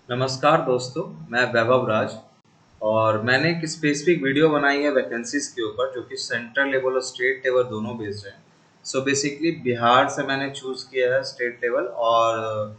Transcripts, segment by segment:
नमस्कार दोस्तों, मैं वैभव राज और मैंने एक स्पेसिफिक वीडियो बनाई है वैकेंसीज के ऊपर जो कि सेंट्रल लेवल और स्टेट लेवल दोनों बेस्ड है। सो बेसिकली बिहार से मैंने चूज़ किया है स्टेट लेवल और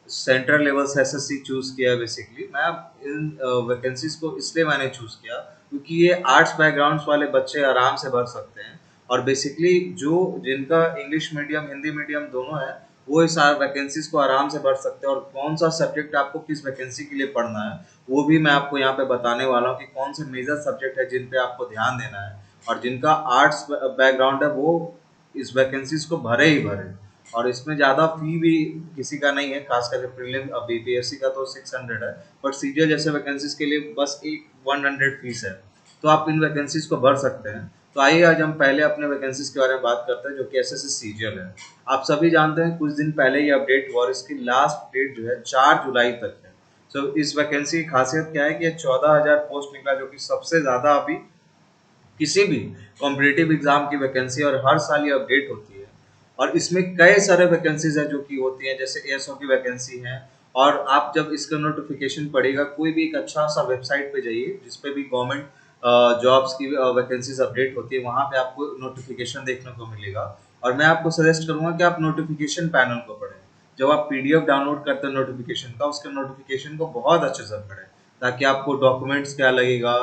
सेंट्रल लेवल से एसएससी चूज़ किया है। बेसिकली मैं इन वैकेंसीज को इसलिए मैंने चूज़ किया क्योंकि ये आर्ट्स बैकग्राउंड्स वाले बच्चे आराम से भर सकते हैं और बेसिकली जो जिनका इंग्लिश मीडियम हिंदी मीडियम दोनों है वो इस वैकेंसीज को आराम से भर सकते हैं। और कौन सा सब्जेक्ट आपको किस वैकेंसी के लिए पढ़ना है वो भी मैं आपको यहाँ पे बताने वाला हूँ कि कौन से मेजर सब्जेक्ट है जिन पे आपको ध्यान देना है। और जिनका आर्ट्स बैकग्राउंड है वो इस वैकेंसीज को भरे ही भरे। और इसमें ज़्यादा फी भी किसी का नहीं है, खास करके प्रीलिम बीपीएससी का तो 600 है, बट सीजीएल जैसे वैकेंसीज के लिए बस एक 100 फीस है। तो आप इन वैकेंसीज को भर सकते हैं। तो आइए आज हम पहले अपने वैकेंसीज के बारे में बात करते हैं जो कि एसएससी सीजीएल है। आप सभी जानते हैं कुछ दिन पहले ये अपडेट हुआ और इसकी लास्ट डेट जो है 4 जुलाई तक है। तो इस वैकेंसी की खासियत क्या है कि ये 14,000 पोस्ट निकला जो कि सबसे ज़्यादा अभी किसी भी कॉम्पिटिटिव एग्जाम की वैकेंसी और हर साल ये अपडेट होती है। और इसमें कई सारे वैकेंसीज है जो कि होती हैं, जैसे एएसओ की वैकेंसी है। और आप जब इसका नोटिफिकेशन पड़ेगा कोई भी एक अच्छा सा वेबसाइट पे जाइए जिसपे भी गवर्नमेंट जॉब्स की वैकेंसीज अपडेट होती है, वहाँ पे आपको नोटिफिकेशन देखने को मिलेगा। और मैं आपको सजेस्ट करूंगा कि आप नोटिफिकेशन पैनल को पढ़ें। जब आप पीडीएफ डाउनलोड करते हैं नोटिफिकेशन का, उसके नोटिफिकेशन को बहुत अच्छे से पढ़ें ताकि आपको डॉक्यूमेंट्स क्या लगेगा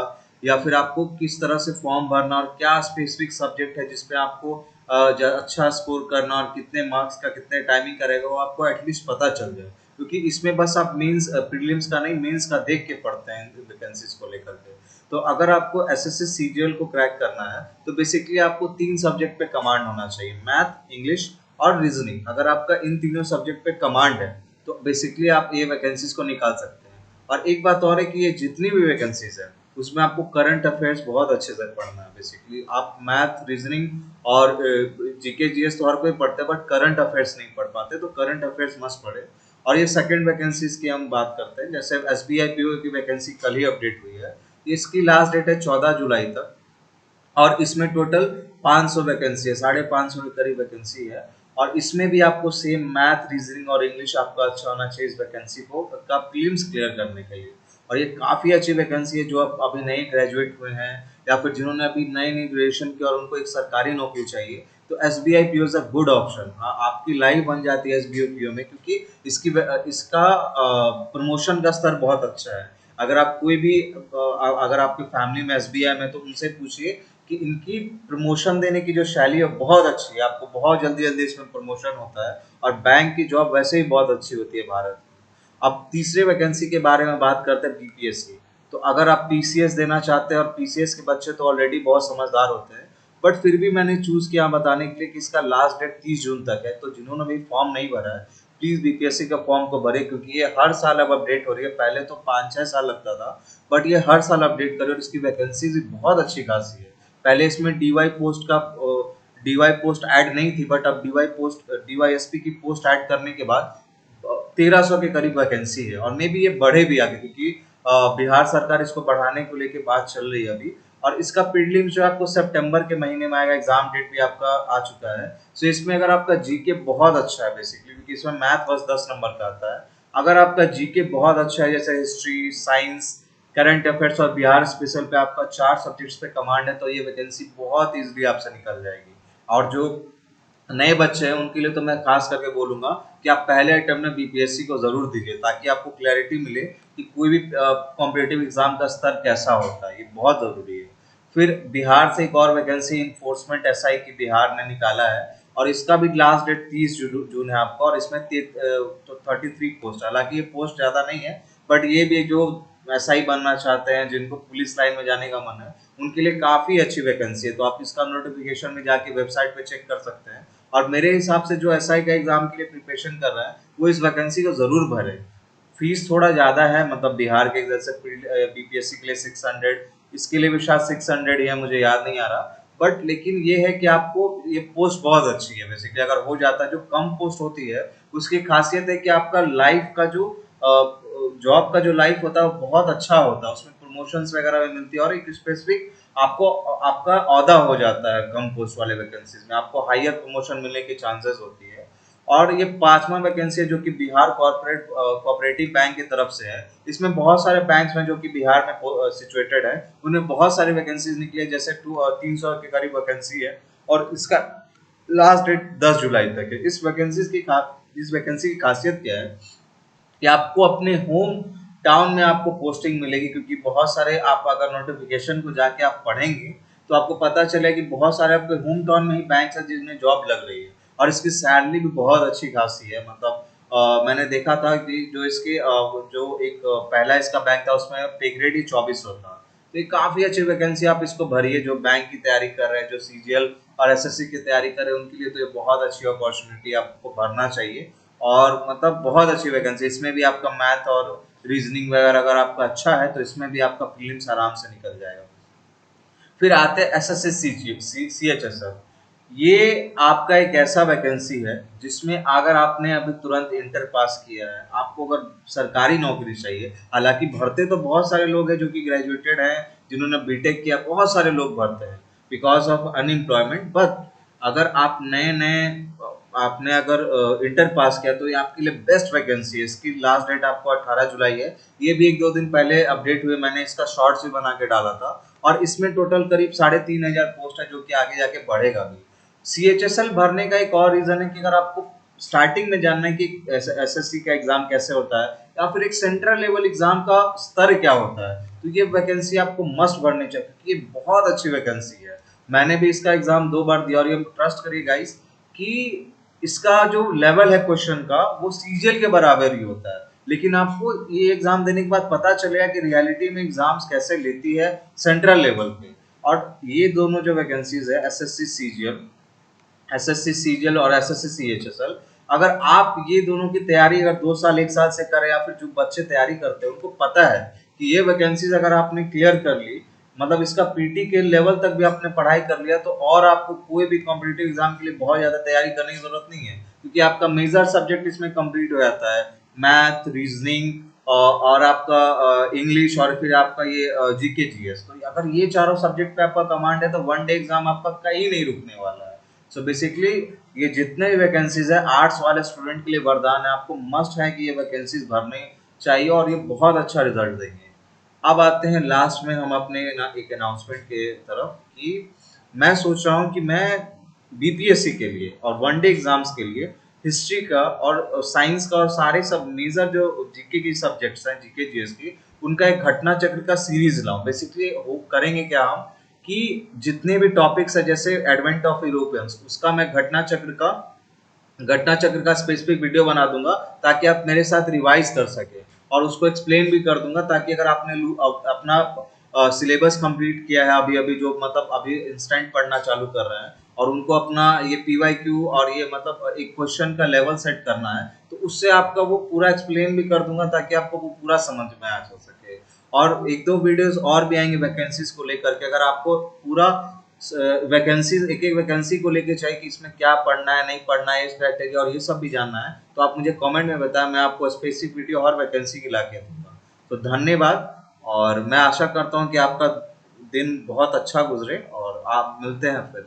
या फिर आपको किस तरह से फॉर्म भरना और क्या स्पेसिफिक सब्जेक्ट है जिसपे आपको अच्छा स्कोर करना और कितने मार्क्स का कितने टाइमिंग करेगा वो आपको एटलीस्ट पता चल जाए। क्योंकि इसमें बस आप मेंस प्रीलिम्स का नहीं मेंस का देख के पढ़ते हैं वैकेंसीज को लेकर के। तो अगर आपको एसएससी सीजीएल को क्रैक करना है तो बेसिकली आपको 3 सब्जेक्ट पे कमांड होना चाहिए, मैथ, इंग्लिश और रीजनिंग। अगर आपका इन तीनों सब्जेक्ट पे कमांड है तो बेसिकली आप ये वैकेंसीज को निकाल सकते हैं। और एक बात और है कि ये जितनी भी वैकेंसीज है उसमें आपको करंट अफेयर्स बहुत अच्छे से पढ़ना है। बेसिकली आप मैथ, रीजनिंग और जीके जीएस तो हर कोई पढ़ता है बट करंट अफेयर्स नहीं पढ़ पाते, तो करंट अफेयर्स मस्ट पढ़े। और ये सेकंड वैकेंसीज की हम बात करते हैं, जैसे एसबीआई पीओ की वैकेंसी कल ही अपडेट हुई है। इसकी लास्ट डेट है 14 जुलाई तक और इसमें टोटल 500 वैकेंसी है, 550 के करीब वैकेंसी है। और इसमें भी आपको सेम मैथ, रीजनिंग और इंग्लिश आपका अच्छा होना चाहिए इस वैकेंसी को का प्रीलिम्स क्लियर करने के लिए। और ये काफ़ी अच्छी वैकेंसी है जो आप अभी नए ग्रेजुएट हुए हैं या फिर जिन्होंने अभी नई नई ग्रेजुएशन की और उनको एक सरकारी नौकरी चाहिए तो S B I P O is a good option. आपकी लाइफ बन जाती है S B I P O में, क्योंकि इसका प्रमोशन का स्तर बहुत अच्छा है। अगर आप कोई भी अगर आपकी फैमिली में एसबीआई में तो उनसे पूछिए कि इनकी प्रमोशन देने की जो शैली है बहुत अच्छी है, आपको बहुत जल्दी जल्दी इसमें प्रमोशन होता है। और बैंक की जॉब वैसे ही बहुत अच्छी होती है भारत में। अब तीसरे वैकेंसी के बारे में बात करते हैं बीपीएस की। तो अगर आप पीसीएस देना चाहते हैं और पीसीएस के बच्चे तो ऑलरेडी बहुत समझदार होते हैं, बट फिर भी मैंने चूज किया बताने के लिए कि इसका लास्ट डेट 30 जून तक है। तो जिन्होंने भी फॉर्म नहीं भरा है प्लीज बीपीएससी का फॉर्म को भरे, क्योंकि ये हर साल अब अपडेट हो रही है। पहले तो 5-6 साल लगता था बट ये हर साल अपडेट करे और इसकी वैकेंसी भी बहुत अच्छी खासी है। पहले इसमें डीवाई पोस्ट ऐड नहीं थी बट अब डीवाईएसपी की पोस्ट ऐड करने के बाद 1300 के करीब वैकेंसी है। और मे बी ये बढ़े भी आगे, क्योंकि बिहार सरकार इसको बढ़ाने को लेके बात चल रही है अभी। और इसका प्रीलिम्स जो आपको सितंबर के महीने में आएगा, एग्जाम डेट भी आपका आ चुका है। सो इसमें अगर आपका जीके बहुत अच्छा है बेसिकली, क्योंकि इसमें मैथ बस 10 नंबर का आता है। अगर आपका जीके बहुत अच्छा है जैसे हिस्ट्री, साइंस, करंट अफेयर्स और बिहार स्पेशल पे आपका 4 सब्जेक्ट्स पे कमांड है तो ये वैकेंसी बहुत इजीली आपसे निकल जाएगी। और जो नए बच्चे हैं उनके लिए तो मैं खास करके बोलूंगा कि आप पहले अटेम्प्ट में बीपीएससी को जरूर दीजिए ताकि आपको क्लैरिटी मिले कि कोई भी कॉम्पिटेटिव एग्जाम का स्तर कैसा होता है, ये बहुत जरूरी है। फिर बिहार से एक और वैकेंसी इन्फोर्समेंट एसआई की बिहार ने निकाला है और इसका भी लास्ट डेट 30 जून है आपका। और इसमें 33 पोस्ट, हालांकि ये पोस्ट ज़्यादा नहीं है बट ये भी जो एसआई बनना चाहते हैं जिनको पुलिस लाइन में जाने का मन है उनके लिए काफ़ी अच्छी वैकेंसी है। तो आप इसका नोटिफिकेशन में जाके वेबसाइट पे चेक कर सकते हैं। और मेरे हिसाब से जो एसआई का एग्जाम के लिए प्रिपरेशन कर रहा है वो इस वैकेंसी को जरूर भरे। फीस थोड़ा ज़्यादा है, मतलब बिहार के जैसे बीपीएससी के लिए 600, इसके लिए भी शायद 600 ही है, मुझे याद नहीं आ रहा। बट लेकिन ये है कि आपको ये पोस्ट बहुत अच्छी है। बेसिकली अगर हो जाता है, जो कम पोस्ट होती है उसकी खासियत है कि आपका लाइफ का जो जॉब का जो लाइफ होता है वो बहुत अच्छा होता है, उसमें प्रमोशंस वगैरह भी मिलती है और एक स्पेसिफिक आपको आपका औहदा हो जाता है। कम पोस्ट वाले वैकेंसीज में आपको हायर प्रमोशन मिलने की चांसेस होती है। और ये 5वां वैकेंसी है जो कि बिहार कोऑपरेटिव बैंक की तरफ से है। इसमें बहुत सारे बैंक्स हैं जो कि बिहार में सिचुएटेड है, उनमें बहुत सारी वैकेंसीज निकली है, जैसे 300 के करीब वैकेंसी है और इसका लास्ट डेट 10 जुलाई तक है। इस वैकेंसी की खासियत क्या है कि आपको अपने होम टाउन में आपको पोस्टिंग मिलेगी, क्योंकि बहुत सारे आप अगर नोटिफिकेशन को जाके आप पढ़ेंगे तो आपको पता चलेगा कि बहुत सारे आपके होम टाउन में ही बैंक है जिनमें जॉब लग रही है और इसकी सैलरी भी बहुत अच्छी खासी है। मतलब मैंने देखा था कि जो इसके जो एक पहला इसका बैंक था उसमें पे ग्रेड ही 2400 था। तो ये काफी अच्छी वैकेंसी, आप इसको भरिए जो बैंक की तैयारी कर रहे हैं, जो सीजीएल और एसएससी की तैयारी कर रहे हैं, उनके लिए तो ये बहुत अच्छी अपॉर्चुनिटी आपको भरना चाहिए। और मतलब बहुत अच्छी वैकेंसी, इसमें भी आपका मैथ और रीजनिंग वगैरह अगर आपका अच्छा है तो इसमें भी आपका प्रीलिम्स आराम से निकल जाएगा। फिर आते हैं S S C H S L. ये आपका एक ऐसा वैकेंसी है जिसमें अगर आपने अभी तुरंत इंटर पास किया है, आपको अगर सरकारी नौकरी चाहिए, हालांकि भरते तो बहुत सारे लोग हैं जो कि ग्रेजुएटेड हैं, जिन्होंने बीटेक किया, बहुत सारे लोग भरते हैं बिकॉज ऑफ अनएम्प्लॉयमेंट। बट अगर आप नए नए आपने अगर इंटर पास किया तो ये आपके लिए बेस्ट वैकेंसी है। इसकी लास्ट डेट आपको 18 जुलाई है। ये भी एक दो दिन पहले अपडेट हुए, मैंने इसका शॉर्ट्स भी बना के डाला था। और इसमें टोटल करीब 3500 पोस्ट है जो कि आगे जाके बढ़ेगा भी। सीएचएसएल भरने का एक और रीजन है कि अगर आपको स्टार्टिंग में जानना है कि एसएससी का एग्जाम कैसे होता है या फिर एक सेंट्रल लेवल एग्जाम का स्तर क्या होता है, तो ये वैकेंसी आपको मस्ट भरनी चाहिए क्योंकि ये बहुत अच्छी वैकेंसी है। मैंने भी इसका एग्जाम 2 बार दिया और ये ट्रस्ट करिए गाइस कि इसका जो लेवल है क्वेश्चन का वो सीजीएल के बराबर ही होता है। लेकिन आपको ये एग्जाम देने के बाद पता चलेगा कि रियलिटी में एग्जाम्स कैसे लेती है सेंट्रल लेवल पे। और ये दोनों जो वैकेंसीज है एसएससी सीजीएल और एसएससी सीएचएसएल, अगर आप ये दोनों की तैयारी अगर 2 साल 1 साल से करें या फिर जो बच्चे तैयारी करते हैं उनको पता है कि ये वैकेंसीज अगर आपने क्लियर कर ली, मतलब इसका पीटी के लेवल तक भी आपने पढ़ाई कर लिया, तो और आपको कोई भी कॉम्पिटिटिव एग्जाम के लिए बहुत ज्यादा तैयारी करने की जरूरत नहीं है, क्योंकि आपका मेजर सब्जेक्ट इसमें कंप्लीट हो जाता है। मैथ, रीजनिंग और आपका इंग्लिश और फिर आपका ये जीके जीएस। तो अगर ये चारों सब्जेक्ट पे आपका कमांड है तो वन डे एग्जाम आपका कहीं नहीं रुकने वाला है। सो बेसिकली ये जितने भी वैकेंसीज है आर्ट्स वाले स्टूडेंट के लिए वरदान है, आपको मस्ट है कि ये वैकेंसीज भरने चाहिए और ये बहुत अच्छा रिजल्ट देंगे। अब आते हैं लास्ट में हम अपने एक अनाउंसमेंट के तरफ कि मैं सोच रहा हूँ कि मैं बीपीएससी के लिए और वनडे एग्जाम्स के लिए हिस्ट्री का और साइंस का और सारे सब मेजर जो जीके की सब्जेक्ट्स हैं, जीके जीएस की, उनका एक घटना चक्र का सीरीज लाऊं। बेसिकली करेंगे क्या हम कि जितने भी टॉपिक्स है जैसे एडवेंट ऑफ यूरोपियंस, उसका मैं घटना चक्र का स्पेसिफिक वीडियो बना दूंगा ताकि आप मेरे साथ रिवाइज कर सके और उसको एक्सप्लेन भी कर दूंगा, ताकि अगर आपने अपना सिलेबस कंप्लीट किया है अभी अभी, जो मतलब अभी इंस्टेंट पढ़ना चालू कर रहे हैं और उनको अपना ये पीवाईक्यू और ये मतलब एक क्वेश्चन का लेवल सेट करना है, तो उससे आपका वो पूरा एक्सप्लेन भी कर दूंगा ताकि आपको वो पूरा समझ में आ सके। और एक दो वीडियोस और भी आएंगे वैकेंसीज को लेकर के। अगर आपको पूरा वैकेंसीज एक एक वैकेंसी को लेके चाहिए कि इसमें क्या पढ़ना है नहीं पढ़ना है, स्ट्रेटेजी और ये सब भी जानना है, तो आप मुझे कमेंट में बताएं, मैं आपको स्पेसिफिक वीडियो हर वैकेंसी की ला के दूंगा। तो धन्यवाद, और मैं आशा करता हूँ कि आपका दिन बहुत अच्छा गुजरे और आप मिलते हैं फिर।